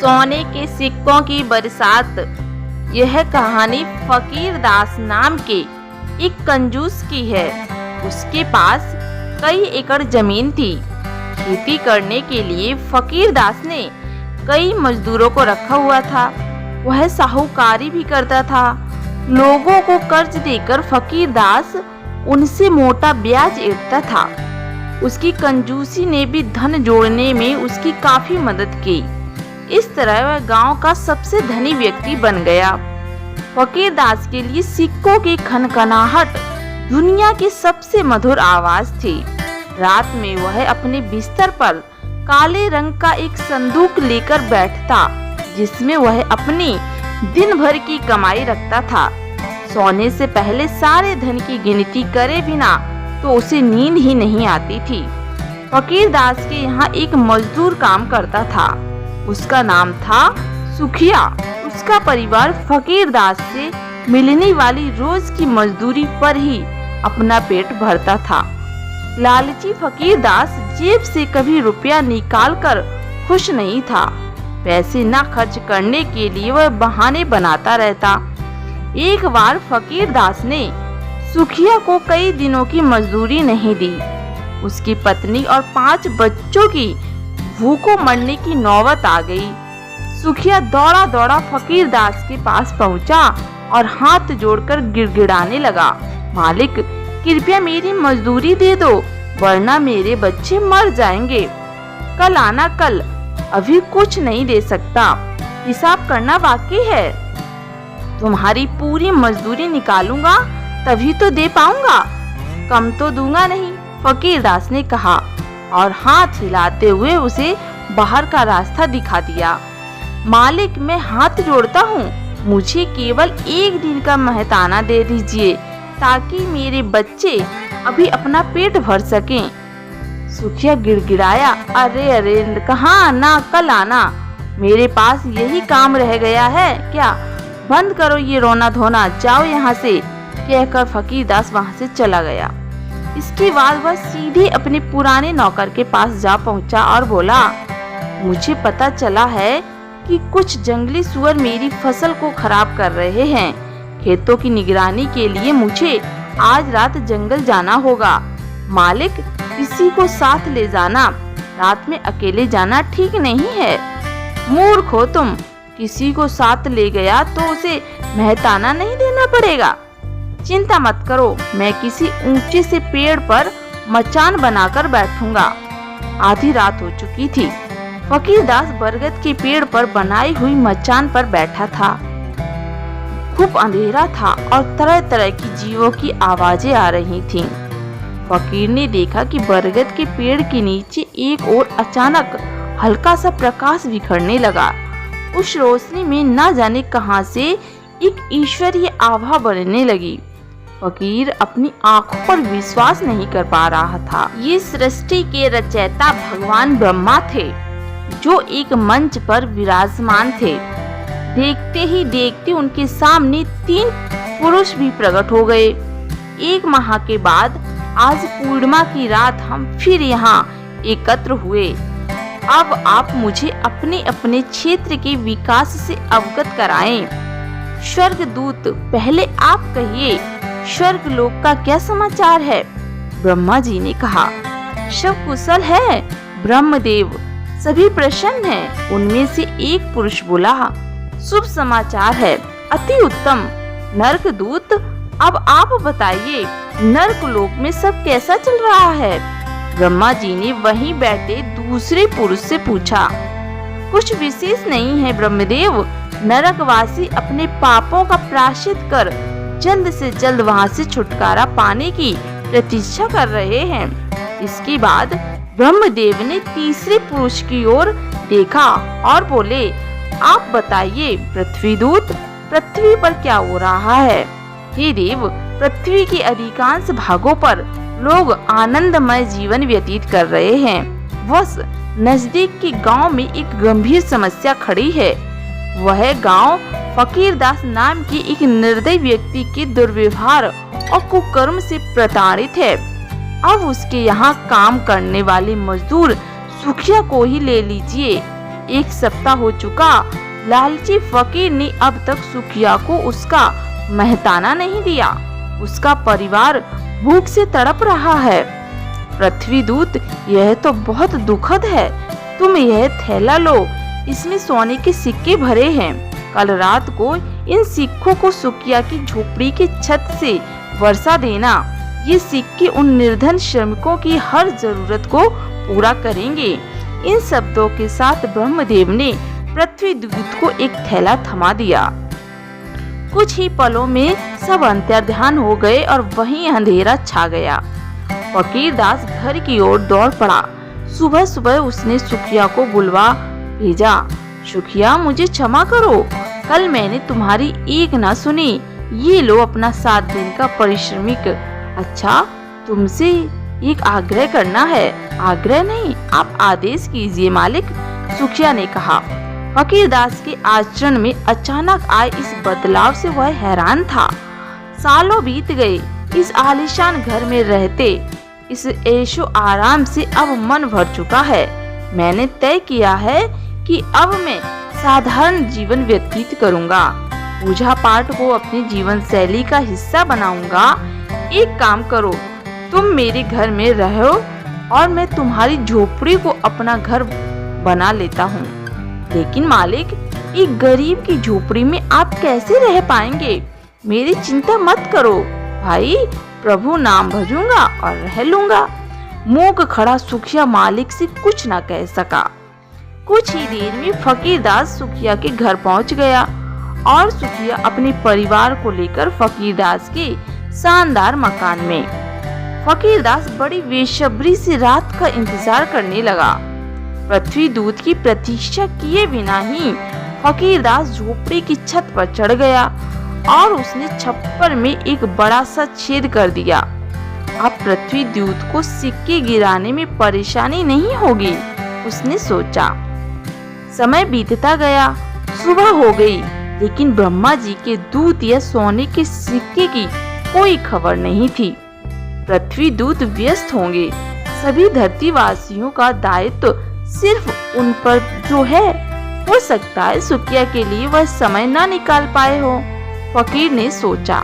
सोने के सिक्कों की बरसात। यह कहानी फकीर दास नाम के एक कंजूस की है। उसके पास कई एकड़ जमीन थी। खेती करने के लिए फकीर दास ने कई मजदूरों को रखा हुआ था। वह साहूकारी भी करता था। लोगों को कर्ज देकर फकीर दास उनसे मोटा ब्याज ऐंठता था। उसकी कंजूसी ने भी धन जोड़ने में उसकी काफी मदद की। इस तरह वह गांव का सबसे धनी व्यक्ति बन गया। फकीर दास के लिए सिक्कों की खनखनाहट दुनिया की सबसे मधुर आवाज थी। रात में वह अपने बिस्तर पर काले रंग का एक संदूक लेकर बैठता, जिसमें वह अपनी दिन भर की कमाई रखता था। सोने से पहले सारे धन की गिनती करे बिना तो उसे नींद ही नहीं आती थी। फकीर दास के यहाँ एक मजदूर काम करता था। उसका नाम था सुखिया। उसका परिवार फकीर दास से मिलने वाली रोज की मजदूरी पर ही अपना पेट भरता था। लालची फकीर दास जेब से कभी रुपया निकाल कर खुश नहीं था। पैसे न खर्च करने के लिए वह बहाने बनाता रहता। एक बार फकीर दास ने सुखिया को कई दिनों की मजदूरी नहीं दी। उसकी पत्नी और 5 बच्चों की भूखों मरने की नौबत आ गई। सुखिया दौड़ा दौड़ा फकीर दास के पास पहुंचा और हाथ जोड़कर गिड़गिड़ाने लगा, मालिक कृपया मेरी मजदूरी दे दो, वरना मेरे बच्चे मर जाएंगे। कल आना कल, अभी कुछ नहीं दे सकता, हिसाब करना बाकी है। तुम्हारी पूरी मजदूरी निकालूंगा तभी तो दे पाऊंगा, कम तो दूंगा नहीं, फकीर दास ने कहा और हाथ हिलाते हुए उसे बाहर का रास्ता दिखा दिया। मालिक मैं हाथ जोड़ता हूँ, मुझे केवल 1 दिन का मेहताना दे दीजिए ताकि मेरे बच्चे अभी अपना पेट भर सकें। सुखिया गिड़गिड़ाया, अरे अरे कहाँ आना, कल आना, मेरे पास यही काम रह गया है क्या, बंद करो ये रोना धोना, जाओ यहाँ से, कहकर फकीर दास वहाँ से चला गया। इसके बाद वह सीधे अपने पुराने नौकर के पास जा पहुँचा और बोला, मुझे पता चला है कि कुछ जंगली सुअर मेरी फसल को खराब कर रहे हैं। खेतों की निगरानी के लिए मुझे आज रात जंगल जाना होगा। मालिक किसी को साथ ले जाना, रात में अकेले जाना ठीक नहीं है। मूर्ख हो तुम, किसी को साथ ले गया तो उसे मेहताना नहीं देना पड़ेगा। चिंता मत करो, मैं किसी ऊंचे से पेड़ पर मचान बनाकर बैठूंगा। आधी रात हो चुकी थी। फकीर दास बरगद के पेड़ पर बनाई हुई मचान पर बैठा था। खूब अंधेरा था और तरह तरह की जीवों की आवाजें आ रही थीं। फकीर ने देखा कि बरगद के पेड़ के नीचे एक ओर अचानक हल्का सा प्रकाश बिखरने लगा। उस रोशनी में न जाने कहां से एक ईश्वरीय आभा बनने लगी। फकीर अपनी आंखों पर विश्वास नहीं कर पा रहा था। ये सृष्टि के रचयिता भगवान ब्रह्मा थे, जो एक मंच पर विराजमान थे। देखते ही देखते उनके सामने 3 पुरुष भी प्रकट हो गए। 1 माह के बाद आज पूर्णिमा की रात हम फिर यहाँ एकत्र हुए। अब आप मुझे अपने अपने क्षेत्र के विकास से अवगत कराएं। स्वर्ग दूत, पहले आप कहिए, स्वर्ग लोक का क्या समाचार है? ब्रह्मा जी ने कहा, सब कुशल है ब्रह्मदेव, सभी प्रसन्न हैं। उनमें से एक पुरुष बोला, शुभ समाचार है, अति उत्तम। नरक दूत, अब आप बताइए, नरक लोक में सब कैसा चल रहा है? ब्रह्मा जी ने वहीं बैठे दूसरे पुरुष से पूछा, कुछ विशेष नहीं है ब्रह्मदेव, नरकवासी अपने पापों का प्रायश्चित कर जल्द से जल्द वहां से छुटकारा पाने की प्रतीक्षा कर रहे हैं। इसके बाद ब्रह्मदेव ने तीसरे पुरुष की ओर देखा और बोले, आप बताइए पृथ्वी दूत, पृथ्वी पर क्या हो रहा है? हे देव, पृथ्वी के अधिकांश भागों पर लोग आनंदमय जीवन व्यतीत कर रहे हैं। बस नजदीक के गांव में एक गंभीर समस्या खड़ी है। वह गांव फकीर दास नाम के एक निर्दयी व्यक्ति के दुर्व्यवहार और कुकर्म से प्रताड़ित है। अब उसके यहाँ काम करने वाले मजदूर सुखिया को ही ले लीजिए। 1 सप्ताह हो चुका, लालची फकीर ने अब तक सुखिया को उसका मेहताना नहीं दिया। उसका परिवार भूख से तड़प रहा है। पृथ्वी दूत, यह तो बहुत दुखद है। तुम यह थैला लो, इसमें सोने के सिक्के भरे हैं। कल रात को इन सिक्कों को सुखिया की झोपड़ी की छत से वर्षा देना। ये सिक्के उन निर्धन श्रमिकों की हर जरूरत को पूरा करेंगे। इन शब्दों के साथ ब्रह्मदेव ने पृथ्वी दूत को एक थैला थमा दिया। कुछ ही पलों में सब अंतर्ध्यान हो गए और वहीं अंधेरा छा गया। फकीर दास घर की ओर दौड़ पड़ा। सुबह सुबह उसने सुखिया को बुलवा भेजा। सुखिया, मुझे क्षमा करो, कल मैंने तुम्हारी एक ना सुनी। ये लो अपना 7 दिन का पारिश्रमिक। अच्छा, तुमसे एक आग्रह करना है। आग्रह नहीं, आप आदेश कीजिए मालिक, सुखिया ने कहा। फकीर दास के आचरण में अचानक आए इस बदलाव से वह हैरान था। सालों बीत गए इस आलीशान घर में रहते। इस ऐशो आराम से अब मन भर चुका है। मैंने तय किया है कि अब मैं साधारण जीवन व्यतीत करूंगा। पूजा पाठ को अपनी जीवन शैली का हिस्सा बनाऊंगा। एक काम करो, तुम मेरे घर में रहो और मैं तुम्हारी झोपड़ी को अपना घर बना लेता हूँ। लेकिन मालिक, एक गरीब की झोपड़ी में आप कैसे रह पाएंगे? मेरी चिंता मत करो भाई, प्रभु नाम भजूंगा और रह लूंगा। मूक खड़ा सुखिया मालिक से कुछ न कह सका। कुछ ही देर में फकीर दास सुखिया के घर पहुंच गया और सुखिया अपने परिवार को लेकर फकीर दास के शानदार मकान में। फकीर दास बड़ी बेसब्री से रात का इंतजार करने लगा। पृथ्वी दूत की प्रतीक्षा किए बिना ही फकीर दास झोपड़ी की छत पर चढ़ गया और उसने छप्पर में एक बड़ा सा छेद कर दिया। अब पृथ्वी दूत को सिक्के गिराने में परेशानी नहीं होगी, उसने सोचा। समय बीतता गया, सुबह हो गई, लेकिन ब्रह्मा जी के दूत या सोने के सिक्के की कोई खबर नहीं थी। पृथ्वी दूत व्यस्त होंगे। सभी धरतीवासियों का दायित्व सिर्फ उन पर जो है। हो सकता है सुखिया के लिए वह समय न निकाल पाए हो, फकीर ने सोचा।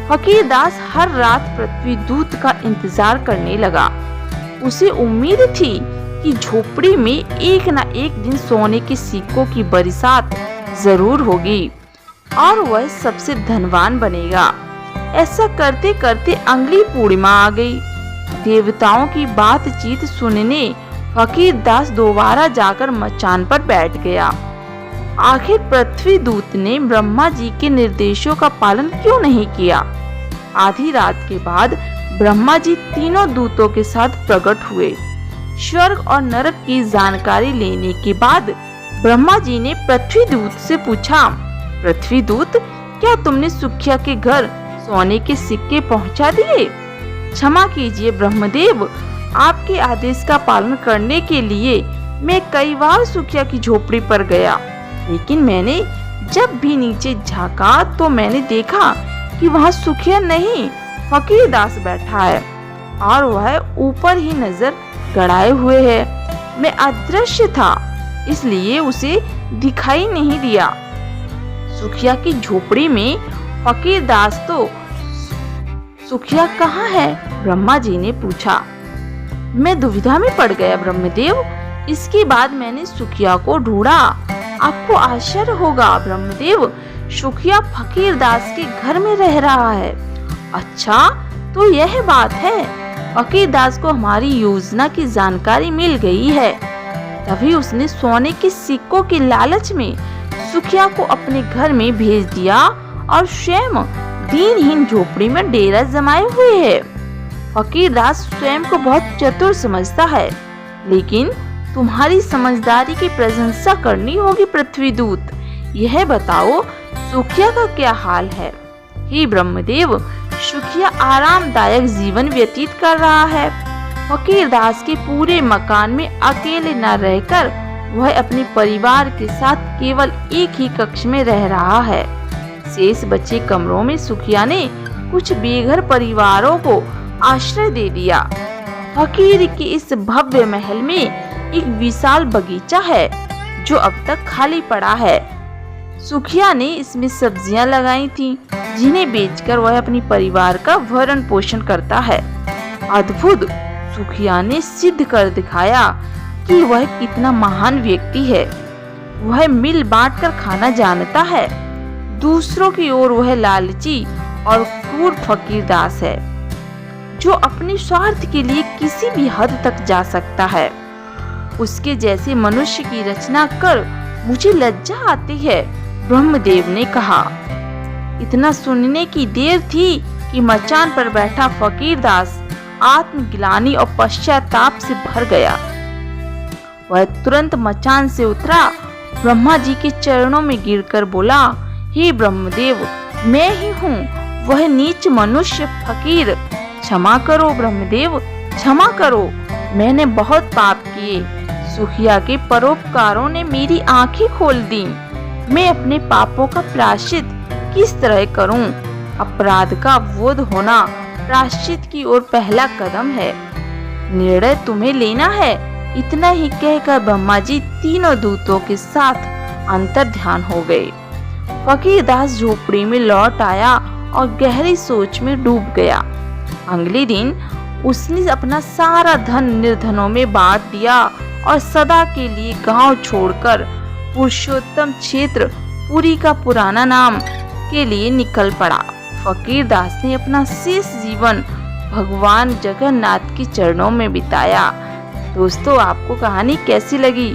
फकीर दास हर रात पृथ्वी दूत का इंतजार करने लगा। उसे उम्मीद थी कि झोपड़ी में एक न एक दिन सोने के सिक्कों की बरसात जरूर होगी और वह सबसे धनवान बनेगा। ऐसा करते करते अगली पूर्णिमा आ गई। देवताओं की बातचीत सुनने फकीर दास दोबारा जाकर मचान पर बैठ गया। आखिर पृथ्वी दूत ने ब्रह्मा जी के निर्देशों का पालन क्यों नहीं किया? आधी रात के बाद ब्रह्मा जी तीनों दूतों के साथ प्रकट हुए। स्वर्ग और नरक की जानकारी लेने के बाद ब्रह्मा जी ने पृथ्वी दूत से पूछा, पृथ्वी दूत, क्या तुमने सुखिया के घर सोने के सिक्के पहुंचा दिए? क्षमा कीजिए ब्रह्मदेव, आपके आदेश का पालन करने के लिए मैं कई बार सुखिया की झोपड़ी पर गया, लेकिन मैंने जब भी नीचे झांका तो मैंने देखा कि वहाँ सुखिया नहीं, फकीर दास बैठा है और वह ऊपर ही नजर गड़ाए हुए है। मैं अदृश्य था, इसलिए उसे दिखाई नहीं दिया। सुखिया की झोपड़ी में फकीर दास तो सुखिया कहाँ है? ब्रह्मा जी ने पूछा। मैं दुविधा में पड़ गया ब्रह्मदेव। इसके बाद मैंने सुखिया को ढूंढा। आपको आश्चर्य होगा ब्रह्मदेव, सुखिया फकीर दास के घर में रह रहा है। अच्छा, तो यह बात है। फकीर दास को हमारी योजना की जानकारी मिल गई है, तभी उसने सोने के सिक्कों के लालच में सुखिया को अपने घर में भेज दिया और स्वयं दीनहीन झोपड़ी में डेरा जमाए हुए है। फकीर दास स्वयं को बहुत चतुर समझता है, लेकिन तुम्हारी समझदारी की प्रशंसा करनी होगी पृथ्वी दूत। यह बताओ सुखिया का क्या हाल है? हे ब्रह्मदेव, सुखिया आरामदायक जीवन व्यतीत कर रहा है। फकीर दास के पूरे मकान में अकेले न रहकर वह अपने परिवार के साथ केवल एक ही कक्ष में रह रहा है। शेष बचे कमरों में सुखिया ने कुछ बेघर परिवारों को आश्रय दे दिया। फकीर के इस भव्य महल में एक विशाल बगीचा है, जो अब तक खाली पड़ा है। सुखिया ने इसमें सब्जियां लगाई थीं, जिन्हें बेचकर वह अपनी परिवार का भरण पोषण करता है। अद्भुत! सुखिया ने सिद्ध कर दिखाया कि वह कितना महान व्यक्ति है। वह मिल बांट कर खाना जानता है। दूसरों की ओर वह लालची और क्रूर फकीरदास है, जो अपने स्वार्थ के लिए किसी भी हद तक जा सकता है। उसके जैसे मनुष्य की रचना कर मुझे लज्जा आती है, ब्रह्मदेव ने कहा। इतना सुनने की देर थी कि मचान पर बैठा फकीरदास आत्मग्लानि और पश्चाताप से भर गया। वह तुरंत मचान से उतरा, ब्रह्मा जी के चरणों में गिरकर बोला, हे ब्रह्मदेव, मैं ही हूँ वह नीच मनुष्य फकीर। क्षमा करो ब्रह्मदेव, क्षमा करो। मैंने बहुत पाप किए। सुखिया के परोपकारों ने मेरी आंखें खोल दी। मैं अपने पापों का प्रायश्चित किस तरह करूं? अपराध का बोध होना प्रायश्चित की ओर पहला कदम है। निर्णय तुम्हें लेना है। इतना ही कहकर ब्रह्मा जी तीनों दूतों के साथ अंतर ध्यान हो गए। फकीरदास झोपड़ी में लौट आया और गहरी सोच में डूब गया। अगले दिन उसने अपना सारा धन निर्धनों में बांट दिया और सदा के लिए गांव छोड़कर पुरुषोत्तम क्षेत्र पुरी का पुराना नाम के लिए निकल पड़ा। फकीरदास ने अपना शेष जीवन भगवान जगन्नाथ के चरणों में बिताया। दोस्तों, आपको कहानी कैसी लगी